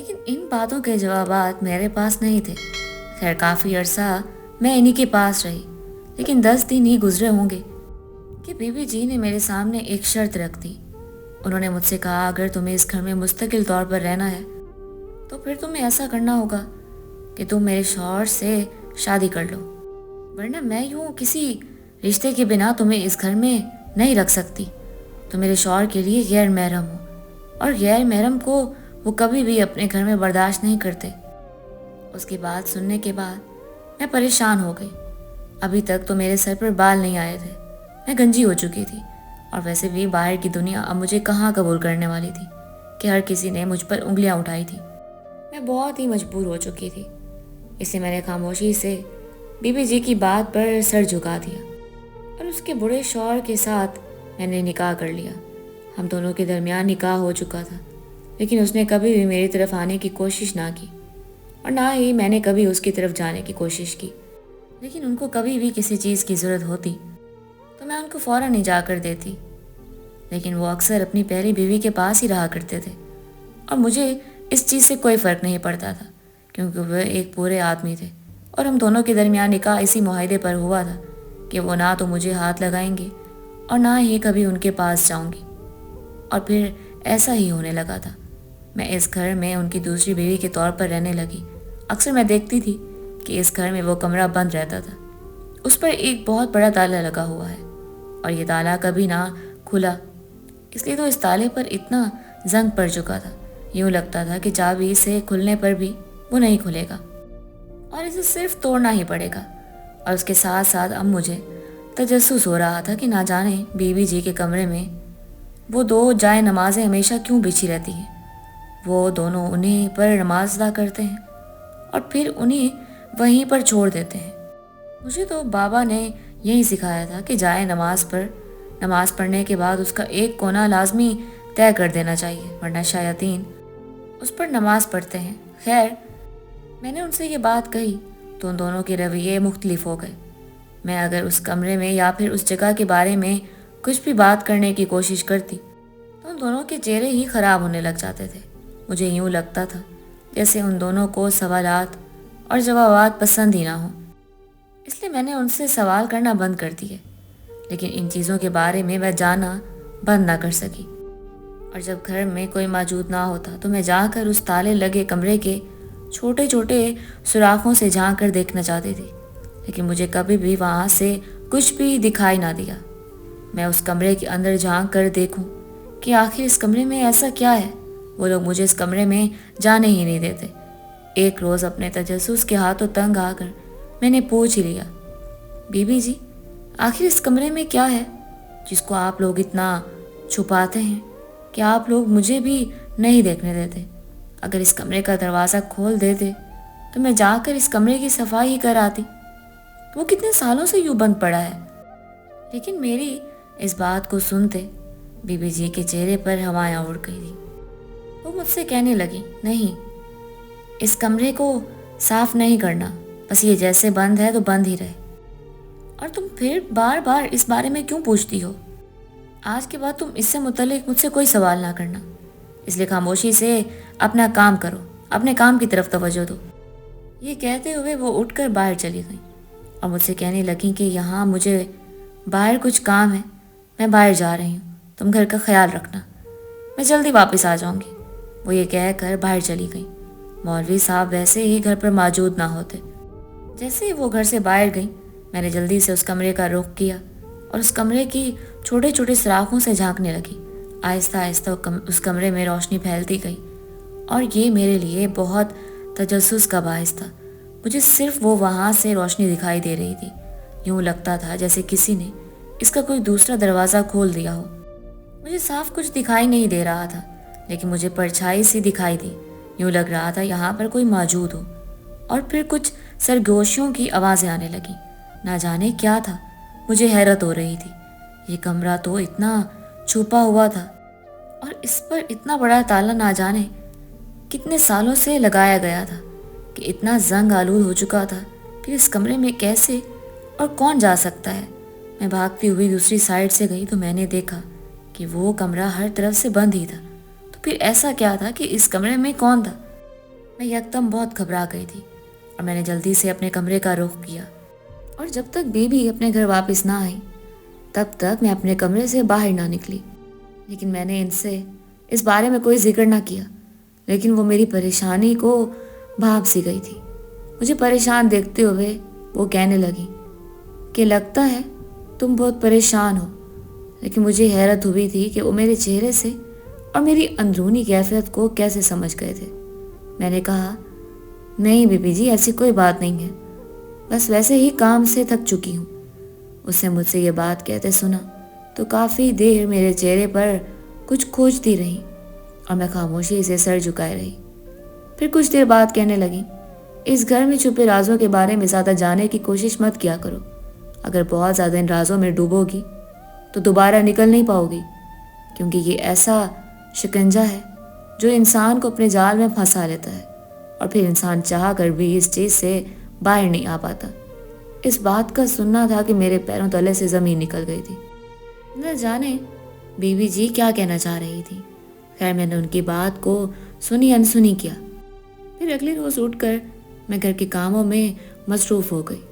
लेकिन इन बातों के जवाबात मेरे पास नहीं थे। खैर काफ़ी अरसा मैं इन्हीं के पास रही, लेकिन 10 दिन ही गुजरे होंगे कि बीबी जी ने मेरे सामने एक शर्त रख दी। उन्होंने मुझसे कहा, अगर तुम्हें इस घर में मुस्तकिल तौर पर रहना है तो फिर तुम्हें ऐसा करना होगा कि तुम मेरे शौहर से शादी कर लो, वरना मैं यूँ किसी रिश्ते के बिना तुम्हें इस घर में नहीं रख सकती। तुम मेरे शौहर के लिए गैर महरम हो, और गैर महरम को वो कभी भी अपने घर में बर्दाश्त नहीं करते। उसकी बात सुनने के बाद मैं परेशान हो गई। अभी तक तो मेरे सर पर बाल नहीं आए थे, मैं गंजी हो चुकी थी, और वैसे भी बाहर की दुनिया अब मुझे कहाँ कबूल करने वाली थी कि हर किसी ने मुझ पर उंगलियां उठाई थी। मैं बहुत ही मजबूर हो चुकी थी, इसलिए मैंने खामोशी से बीबी जी की बात पर सर झुका दिया और उसके बुरे शौहर के साथ मैंने निकाह कर लिया। हम दोनों के दरमियान निकाह हो चुका था, लेकिन उसने कभी भी मेरी तरफ आने की कोशिश ना की, और ना ही मैंने कभी उसकी तरफ जाने की कोशिश की। लेकिन उनको कभी भी किसी चीज़ की ज़रूरत होती तो मैं उनको फ़ौरन ही जा कर देती, लेकिन वो अक्सर अपनी पहली बीवी के पास ही रहा करते थे, और मुझे इस चीज़ से कोई फ़र्क नहीं पड़ता था, क्योंकि वह एक पूरे आदमी थे और हम दोनों के दरमियान निकाह इसी मुआहदे पर हुआ था कि वो ना तो मुझे हाथ लगाएंगे और ना ही कभी उनके पास जाऊंगी। और फिर ऐसा ही होने लगा था। मैं इस घर में उनकी दूसरी बीवी के तौर पर रहने लगी। अक्सर मैं देखती थी कि इस घर में वो कमरा बंद रहता था, उस पर एक बहुत बड़ा ताला लगा हुआ है और ये ताला कभी ना खुला, इसलिए तो इस ताले पर इतना जंग पड़ चुका था। यूँ लगता था कि चाबी से खुलने पर भी वो नहीं खुलेगा और इसे सिर्फ तोड़ना ही पड़ेगा। और उसके साथ साथ अब मुझे तजस्सुस हो रहा था कि ना जाने बीबी जी के कमरे में वो दो जाए नमाजें हमेशा क्यों बिछी रहती हैं। वो दोनों उन्हीं पर नमाज अदा करते हैं और फिर उन्हें वहीं पर छोड़ देते हैं। मुझे तो बाबा ने यही सिखाया था कि जाए नमाज पढ़ने के बाद उसका एक कोना लाजमी तय कर देना चाहिए, वरना शायातीन उस पर नमाज पढ़ते हैं। खैर मैंने उनसे ये बात कही तो उन दोनों के रवैये मुख्तलिफ हो गए। मैं अगर उस कमरे में या फिर उस जगह के बारे में कुछ भी बात करने की कोशिश करती तो उन दोनों के चेहरे ही ख़राब होने लग जाते थे। मुझे यूँ लगता था जैसे उन दोनों को सवालात और जवाबात पसंद ही ना हो, इसलिए मैंने उनसे सवाल करना बंद कर दिए। लेकिन इन चीज़ों के बारे में मैं जानना बंद ना कर सकी, और जब घर में कोई मौजूद ना होता तो मैं जाकर उस ताले लगे कमरे के छोटे छोटे सुराखों से झांक कर देखना चाहती थी, लेकिन मुझे कभी भी वहाँ से कुछ भी दिखाई ना दिया। मैं उस कमरे के अंदर झांक कर देखूं कि आखिर इस कमरे में ऐसा क्या है। वो लोग मुझे इस कमरे में जाने ही नहीं देते। एक रोज़ अपने तजस्सुस के हाथों तंग आकर मैंने पूछ ही लिया, बीबी जी आखिर इस कमरे में क्या है जिसको आप लोग इतना छुपाते हैं कि आप लोग मुझे भी नहीं देखने देते। अगर इस कमरे का दरवाज़ा खोल देते तो मैं जाकर इस कमरे की सफाई ही कर आती। वो कितने सालों से यूं बंद पड़ा है। लेकिन मेरी इस बात को सुनते बीबी जी के चेहरे पर हवाएं उड़ गई थी। वो मुझसे कहने लगी, नहीं, इस कमरे को साफ नहीं करना, बस ये जैसे बंद है तो बंद ही रहे। और तुम फिर बार बार इस बारे में क्यों पूछती हो? आज के बाद तुम इससे मुतल्लिक मुझसे कोई सवाल ना करना, इसलिए खामोशी से अपना काम करो, अपने काम की तरफ तवज्जो दो। ये कहते हुए वो उठकर बाहर चली गई और मुझसे कहने लगी कि यहाँ मुझे बाहर कुछ काम है, मैं बाहर जा रही हूँ, तुम घर का ख्याल रखना, मैं जल्दी वापस आ जाऊँगी। वो ये कहकर बाहर चली गई। मौलवी साहब वैसे ही घर पर मौजूद ना होते। जैसे ही वो घर से बाहर गई मैंने जल्दी से उस कमरे का रुख किया और उस कमरे की छोटे छोटे सुराखों से झांकने लगी। आहिस्ता आहिस्ता उस कमरे में रोशनी फैलती गई और ये मेरे लिए बहुत तजस्सुस का बाइस था। मुझे सिर्फ वो वहाँ से रोशनी दिखाई दे रही थी। यूँ लगता था जैसे किसी ने इसका कोई दूसरा दरवाज़ा खोल दिया हो। मुझे साफ कुछ दिखाई नहीं दे रहा था, लेकिन मुझे परछाई सी दिखाई दी। यूँ लग रहा था यहाँ पर कोई मौजूद हो। और फिर कुछ सरगोशियों की आवाज़ें आने लगी। ना जाने क्या था, मुझे हैरत हो रही थी। ये कमरा तो इतना छुपा हुआ था और इस पर इतना बड़ा ताला ना जाने कितने सालों से लगाया गया था कि इतना जंग आलूद हो चुका था। फिर इस कमरे में कैसे और कौन जा सकता है? मैं भागती हुई दूसरी साइड से गई तो मैंने देखा कि वो कमरा हर तरफ से बंद ही था। तो फिर ऐसा क्या था कि इस कमरे में कौन था? मैं यकदम बहुत घबरा गई थी और मैंने जल्दी से अपने कमरे का रुख किया। और जब तक बेबी अपने घर वापस ना आई तब तक मैं अपने कमरे से बाहर ना निकली। लेकिन मैंने इनसे इस बारे में कोई जिक्र ना किया। लेकिन वो मेरी परेशानी को भाप सी गई थी। मुझे परेशान देखते हुए वो कहने लगी कि लगता है तुम बहुत परेशान हो। लेकिन मुझे हैरत हुई थी कि वो मेरे चेहरे से और मेरी अंदरूनी कैफियत को कैसे समझ गए थे। मैंने कहा, नहीं बीबी जी, ऐसी कोई बात नहीं है, बस वैसे ही काम से थक चुकी हूँ। उसने मुझसे ये बात कहते सुना तो काफ़ी देर मेरे चेहरे पर कुछ खोजती रही और मैं खामोशी से सर झुकाए रही। फिर कुछ देर बाद कहने लगी, इस घर में छुपे राजों के बारे में ज़्यादा जानने की कोशिश मत किया करो। अगर बहुत ज़्यादा इन राजों में डूबोगी तो दोबारा निकल नहीं पाओगी, क्योंकि ये ऐसा शिकंजा है जो इंसान को अपने जाल में फंसा लेता है और फिर इंसान चाह कर भी इस चीज़ से बाहर नहीं आ पाता। इस बात का सुनना था कि मेरे पैरों तले से ज़मीन निकल गई थी। न जाने बीवी जी क्या कहना चाह रही थी। खैर मैंने उनकी बात को सुनी अनसुनी किया। फिर अगले रोज़ उठकर मैं घर के कामों में मसरूफ़ हो गई।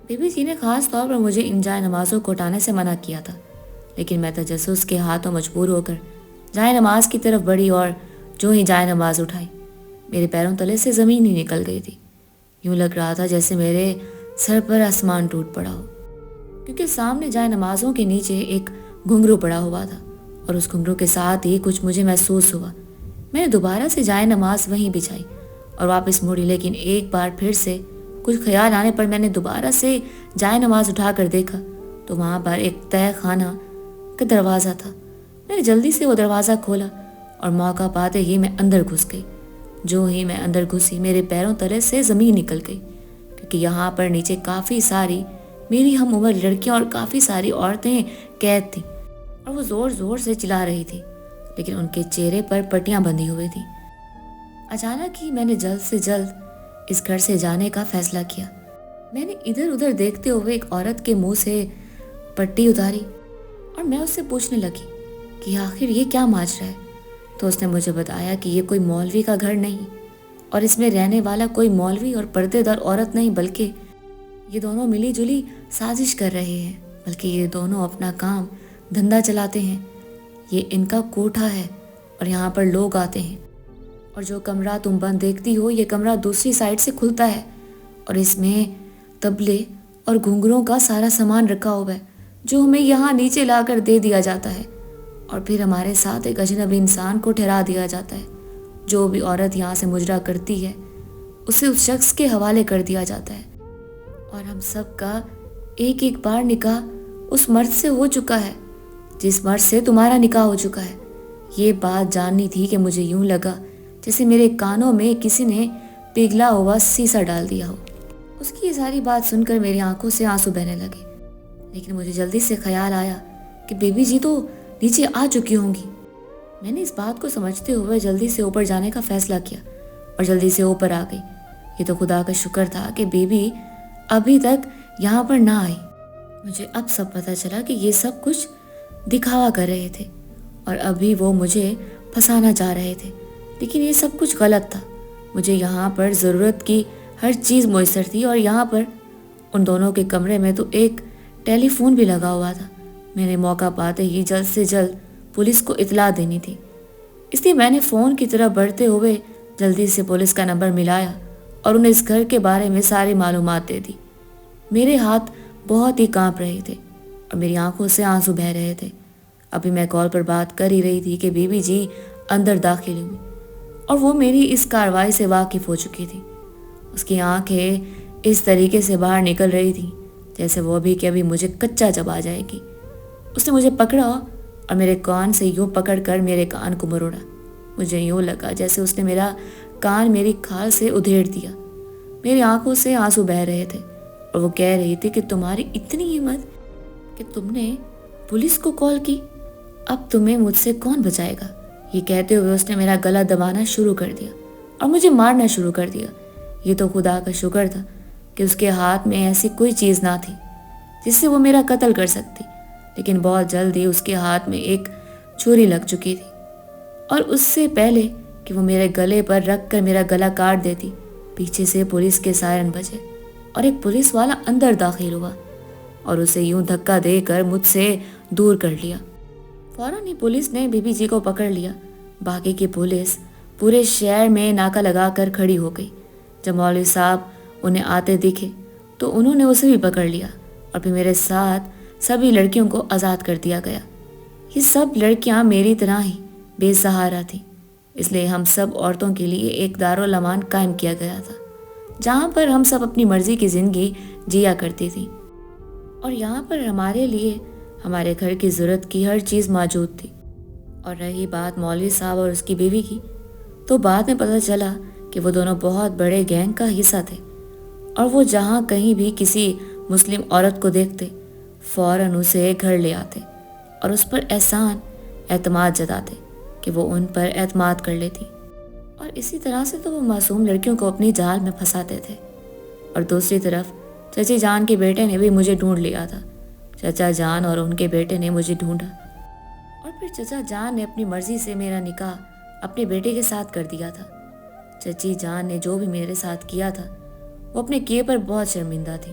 बीबी जी ने ख़ास तौर पर मुझे इन जाए नमाज़ों को उठाने से मना किया था, लेकिन मैं तजस्सुस के हाथों मजबूर होकर जाए नमाज की तरफ बढ़ी और जो ही जाए नमाज उठाई मेरे पैरों तले से ज़मीन ही निकल गई थी। यूँ लग रहा था जैसे मेरे सर पर आसमान टूट पड़ा हो, क्योंकि सामने जाए नमाजों के नीचे एक घुंघरू पड़ा हुआ था और उस घुंघरू के साथ ही कुछ मुझे महसूस हुआ। मैंने दोबारा से जाए नमाज वहीं बिछाई और वापस मुड़ी, लेकिन एक बार फिर से कुछ ख्याल आने पर मैंने दोबारा से जाए नमाज उठा कर देखा तो वहाँ पर एक तय खाना का दरवाज़ा था। मैंने जल्दी से वो दरवाज़ा खोला और मौका पाते ही मैं अंदर घुस गई। जो ही मैं अंदर घुसी मेरे पैरों तले से ज़मीन निकल गई, क्योंकि यहाँ पर नीचे काफ़ी सारी मेरी हम उम्र लड़कियाँ और काफ़ी सारी औरतें कैद थीं और वो ज़ोर ज़ोर से चिल्ला रही थी, लेकिन उनके चेहरे पर पट्टियाँ बंधी हुई थी। अचानक ही मैंने जल्द से जल्द इस घर से जाने का फैसला किया। मैंने इधर उधर देखते हुए एक औरत के मुंह से पट्टी उतारी और मैं उससे पूछने लगी कि आखिर ये क्या माजरा है। तो उसने मुझे बताया कि ये कोई मौलवी का घर नहीं और इसमें रहने वाला कोई मौलवी और पर्देदार औरत नहीं, बल्कि ये दोनों मिली जुली साजिश कर रहे हैं। बल्कि ये दोनों अपना काम धंधा चलाते हैं। ये इनका कोठा है और यहाँ पर लोग आते हैं और जो कमरा तुम बंद देखती हो ये कमरा दूसरी साइड से खुलता है और इसमें तबले और घुंघरों का सारा सामान रखा हुआ है जो हमें यहाँ नीचे लाकर दे दिया जाता है और फिर हमारे साथ एक अजनबी इंसान को ठहरा दिया जाता है। जो भी औरत यहाँ से मुजरा करती है उसे उस शख्स के हवाले कर दिया जाता है और हम सब का एक एक बार निकाह उस मर्द से हो चुका है जिस मर्द से तुम्हारा निकाह हो चुका है। ये बात जाननी थी कि मुझे यूं लगा जैसे मेरे कानों में किसी ने पिघला हुआ शीशा डाल दिया हो। उसकी ये सारी बात सुनकर मेरी आंखों से आंसू बहने लगे, लेकिन मुझे जल्दी से ख्याल आया कि बेबी जी तो नीचे आ चुकी होंगी। मैंने इस बात को समझते हुए जल्दी से ऊपर जाने का फैसला किया और जल्दी से ऊपर आ गई। ये तो खुदा का शुक्र था कि बेबी अभी तक यहाँ पर ना आई। मुझे अब सब पता चला कि ये सब कुछ दिखावा कर रहे थे और अभी वो मुझे फंसाना चाह रहे थे, लेकिन ये सब कुछ गलत था। मुझे यहाँ पर ज़रूरत की हर चीज़ मुयस्सर थी और यहाँ पर उन दोनों के कमरे में तो एक टेलीफोन भी लगा हुआ था। मैंने मौका पाते ही जल्द से जल्द पुलिस को इतला देनी थी, इसलिए मैंने फ़ोन की तरफ बढ़ते हुए जल्दी से पुलिस का नंबर मिलाया और उन्हें इस घर के बारे में सारी मालूमात दे दी। मेरे हाथ बहुत ही कांप रहे थे और मेरी आंखों से आंसू बह रहे थे। अभी मैं कॉल पर बात कर ही रही थी कि बीबी जी अंदर दाखिल हुई और वो मेरी इस कार्रवाई से वाकिफ़ हो चुकी थी। उसकी आंखें इस तरीके से बाहर निकल रही थी जैसे वो अभी के अभी मुझे कच्चा चबा जाएगी। उसने मुझे पकड़ा और मेरे कान से यूँ पकड़ कर मेरे कान को मरोड़ा। मुझे यूँ लगा जैसे उसने मेरा कान मेरी खाल से उधेड़ दिया। मेरी आंखों से आंसू बह रहे थे और वो कह रही थी कि तुम्हारी इतनी हिम्मत कि तुमने पुलिस को कॉल की, अब तुम्हें मुझसे कौन बचाएगा। ये कहते हुए उसने मेरा गला दबाना शुरू कर दिया और मुझे मारना शुरू कर दिया। ये तो खुदा का शुक्र था कि उसके हाथ में ऐसी कोई चीज़ ना थी जिससे वो मेरा कत्ल कर सकती, लेकिन बहुत जल्द ही उसके हाथ में एक छुरी लग चुकी थी और उससे पहले کہ وہ میرے گلے پر رکھ کر میرا گلا کاٹ دیتی۔ پیچھے سے پولیس کے سائرن بجے اور ایک پولیس والا اندر داخل ہوا اور اسے یوں دھکا دے کر مجھ سے دور کر لیا۔ فوراً ہی پولیس نے بی بی جی کو پکڑ لیا۔ باقی کی پولیس پورے شہر میں ناکہ لگا کر کھڑی ہو گئی۔ جب مولوی صاحب انہیں آتے دکھے تو انہوں نے اسے بھی پکڑ لیا اور پھر میرے ساتھ سبھی لڑکیوں کو آزاد کر دیا گیا۔ یہ سب لڑکیاں میری طرح ہی بے سہارا تھیں، اس لیے ہم سب عورتوں کے لیے ایک دارالامان قائم کیا گیا تھا جہاں پر ہم سب اپنی مرضی کی زندگی جیا کرتی تھی، اور یہاں پر ہمارے لیے ہمارے گھر کی ضرورت کی ہر چیز موجود تھی۔ اور رہی بات مولوی صاحب اور اس کی بیوی کی، تو بعد میں پتہ چلا کہ وہ دونوں بہت بڑے گینگ کا حصہ تھے، اور وہ جہاں کہیں بھی کسی مسلم عورت کو دیکھتے فوراً اسے گھر لے آتے اور اس پر اعتماد جتاتے کہ وہ ان پر اعتماد کر لیتی، اور اسی طرح سے تو وہ معصوم لڑکیوں کو اپنی جال میں پھنساتے تھے۔ اور دوسری طرف چچی جان کے بیٹے نے بھی مجھے ڈھونڈ لیا تھا۔ چچا جان اور ان کے بیٹے نے مجھے ڈھونڈا، اور پھر چچا جان نے اپنی مرضی سے میرا نکاح اپنے بیٹے کے ساتھ کر دیا تھا۔ چچی جان نے جو بھی میرے ساتھ کیا تھا وہ اپنے کیے پر بہت شرمندہ تھی۔